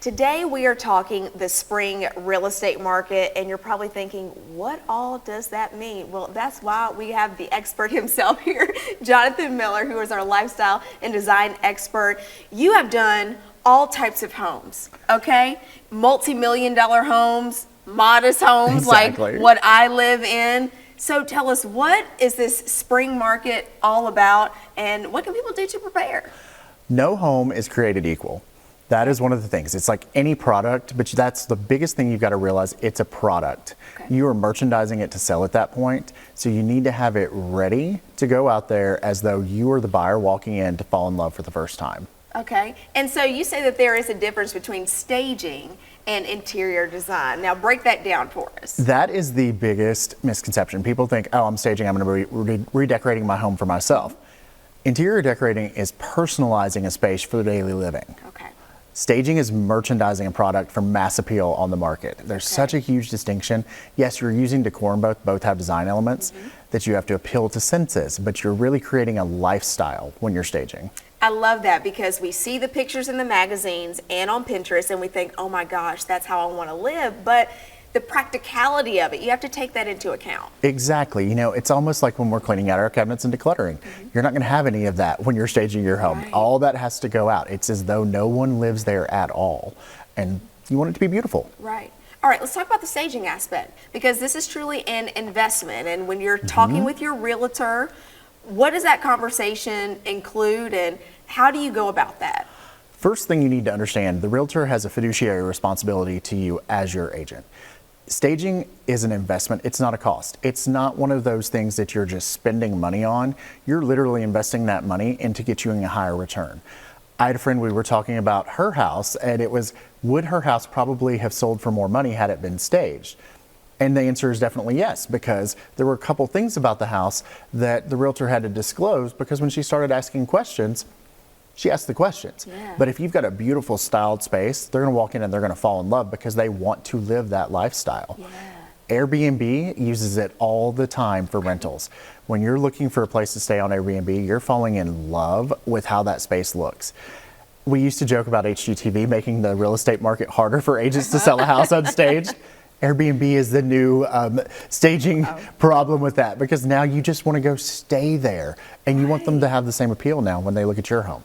Today we are talking the spring real estate market, and you're probably thinking, what all does that mean? Well, that's why we have the expert himself here, Johnathan Miller, who is our lifestyle and design expert. You have done all types of homes, okay? Multi-million-dollar homes, modest homes, Exactly. like what I live in. So tell us, what is this spring market all about, and what can people do to prepare? No home is created equal. That is one of the things. It's like any product, but that's the biggest thing you've got to realize. It's a product. Okay. You are merchandising it to sell at that point. So you need to have it ready to go out there as though you are the buyer walking in to fall in love for the first time. Okay, and so you say that there is a difference between staging and interior design. Now break that down for us. That is the biggest misconception. People think, oh, I'm staging, I'm going to be redecorating my home for myself. Interior decorating is personalizing a space for the daily living. Okay. Staging is merchandising a product for mass appeal on the market. There's such a huge distinction. Yes, you're using decor, and both have design elements that you have to appeal to senses, but you're really creating a lifestyle when you're staging. I love that, because we see the pictures in the magazines and on Pinterest and we think, oh my gosh, that's how I want to live. But the practicality of it, you have to take that into account. Exactly. You know, it's almost like when we're cleaning out our cabinets and decluttering. You're not going to have any of that when you're staging your home. Right. All that has to go out. It's as though no one lives there at all. And you want it to be beautiful. Right. All right, let's talk about the staging aspect, because this is truly an investment. And when you're talking with your realtor, what does that conversation include, and how do you go about that? First thing you need to understand, the realtor has a fiduciary responsibility to you as your agent. Staging is an investment. It's not a cost. It's not one of those things that you're just spending money on. You're literally investing that money into get you a higher return. I had a friend, we were talking about her house, and it was, would her house probably have sold for more money had it been staged? And the answer is definitely yes, because there were a couple things about the house that the realtor had to disclose, because when she started asking questions, she asked the questions. Yeah. But if you've got a beautiful styled space, they're going to walk in and they're going to fall in love because they want to live that lifestyle. Yeah. Airbnb uses it all the time for rentals. When you're looking for a place to stay on Airbnb, you're falling in love with how that space looks. We used to joke about HGTV making the real estate market harder for agents to sell a house unstaged. Airbnb is the new staging problem with that, because now you just want to go stay there, and you want them to have the same appeal now when they look at your home.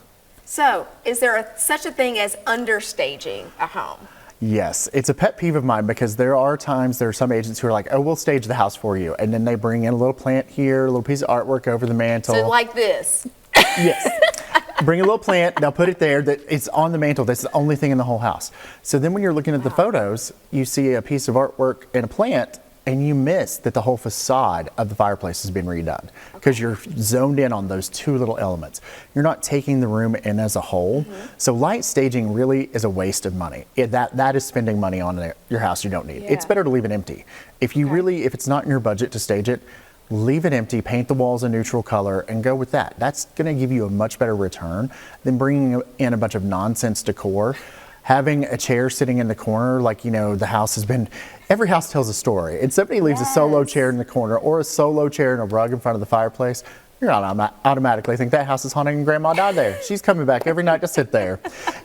So, is there such a thing as understaging a home? Yes, it's a pet peeve of mine, because there are some agents who are like, oh, we'll stage the house for you. And then they bring in a little plant here, a little piece of artwork over the mantle. So like this? Yes. Bring a little plant, they'll put it there, that it's on the mantle, that's the only thing in the whole house. So then when you're looking at the photos, you see a piece of artwork and a plant, and you miss that the whole facade of the fireplace has been redone, because you're zoned in on those two little elements. You're not taking the room in as a whole. So light staging really is a waste of money. That is spending money on your house you don't need. Yeah. It's better to leave it empty. If it's not in your budget to stage it, leave it empty, paint the walls a neutral color, and go with that. That's going to give you a much better return than bringing in a bunch of nonsense decor. Having a chair sitting in the corner, like, you know, the house has been, every house tells a story. And somebody leaves a solo chair in the corner, or a solo chair and a rug in front of the fireplace, you're not automatically think that house is haunted and grandma died there. She's coming back every night to sit there.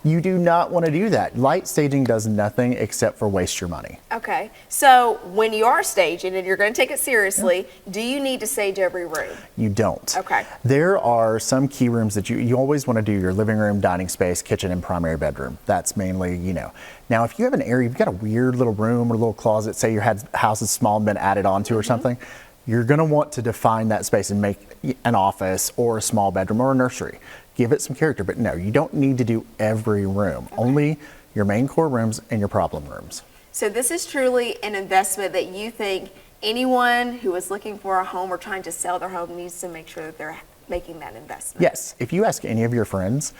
You do not want to do that. Light staging does nothing except for waste your money. Okay, so when you are staging and you're going to take it seriously, do you need to stage every room? You don't. Okay. There are some key rooms that you always want to do: your living room, dining space, kitchen, and primary bedroom. That's mainly, you know. Now, if you have an area, you've got a weird little room or a little closet, say your house is small and been added onto or something, you're going to want to define that space and make an office or a small bedroom or a nursery. Give it some character, but no, you don't need to do every room. Only your main core rooms and your problem rooms. So this is truly an investment that you think anyone who is looking for a home or trying to sell their home needs to make sure that they're making that investment. Yes, if you ask any of your friends,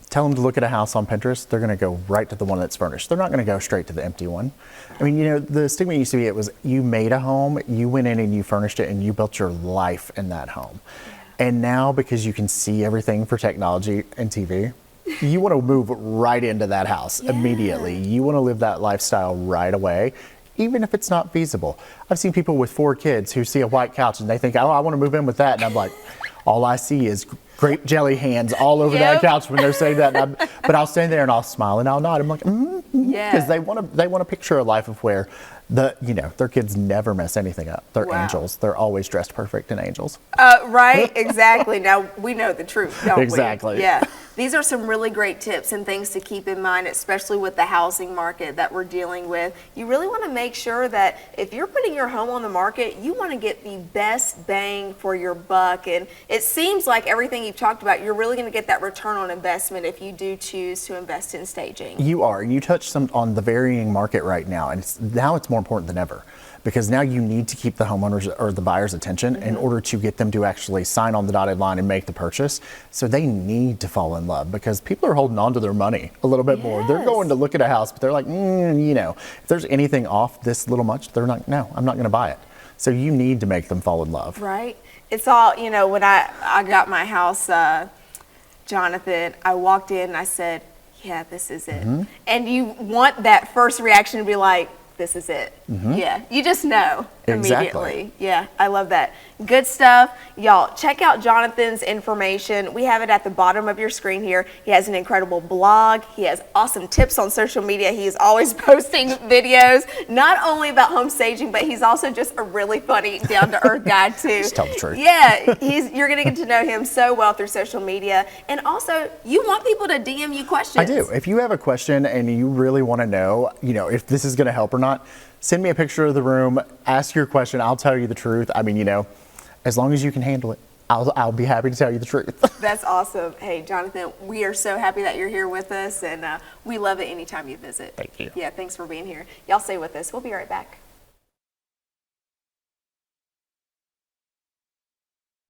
tell them to look at a house on Pinterest, they're going to go right to the one that's furnished. They're not going to go straight to the empty one. I mean, you know, the stigma used to be, it was you made a home, you went in and you furnished it, and you built your life in that home. And now, because you can see everything for technology and TV, you want to move right into that house immediately. You want to live that lifestyle right away, even if it's not feasible. I've seen people with 4 kids who see a white couch and they think, oh, I want to move in with that. And I'm like, all I see is grape jelly hands all over that Yep. couch when they're saying that. But I'll stand there and I'll smile and I'll nod. I'm like, Yeah. because they want to picture a life of where their kids never mess anything up. They're Wow. angels. They're always dressed perfect in angels. Right, exactly. Now we know the truth, don't Exactly. we? Yeah. These are some really great tips and things to keep in mind, especially with the housing market that we're dealing with. You really want to make sure that if you're putting your home on the market, you want to get the best bang for your buck. And it seems like everything you've talked about, you're really going to get that return on investment if you do choose to invest in staging. You are. You touched on the varying market right now, and now it's more important than ever. Because now you need to keep the homeowners or the buyer's attention in order to get them to actually sign on the dotted line and make the purchase. So they need to fall in love because people are holding on to their money a little bit more. They're going to look at a house, but they're like, if there's anything off this little much, they're like, no, I'm not going to buy it. So you need to make them fall in love. Right. It's all, when I got my house, Johnathan, I walked in and I said, yeah, this is it. And you want that first reaction to be like, this is it. Yeah, you just know immediately. Exactly. Yeah, I love that. Good stuff. Y'all, check out Jonathan's information. We have it at the bottom of your screen here. He has an incredible blog. He has awesome tips on social media. He is always posting videos, not only about home staging, but he's also just a really funny, down-to-earth guy too. Just tell the truth. Yeah, you're going to get to know him so well through social media. And also, you want people to DM you questions. I do. If you have a question and you really want to know, if this is going to help or not, send me a picture of the room, ask your question, I'll tell you the truth. I mean, as long as you can handle it, I'll be happy to tell you the truth. That's awesome. Hey, Johnathan, we are so happy that you're here with us, and we love it anytime you visit. Thank you. Yeah, thanks for being here. Y'all stay with us. We'll be right back.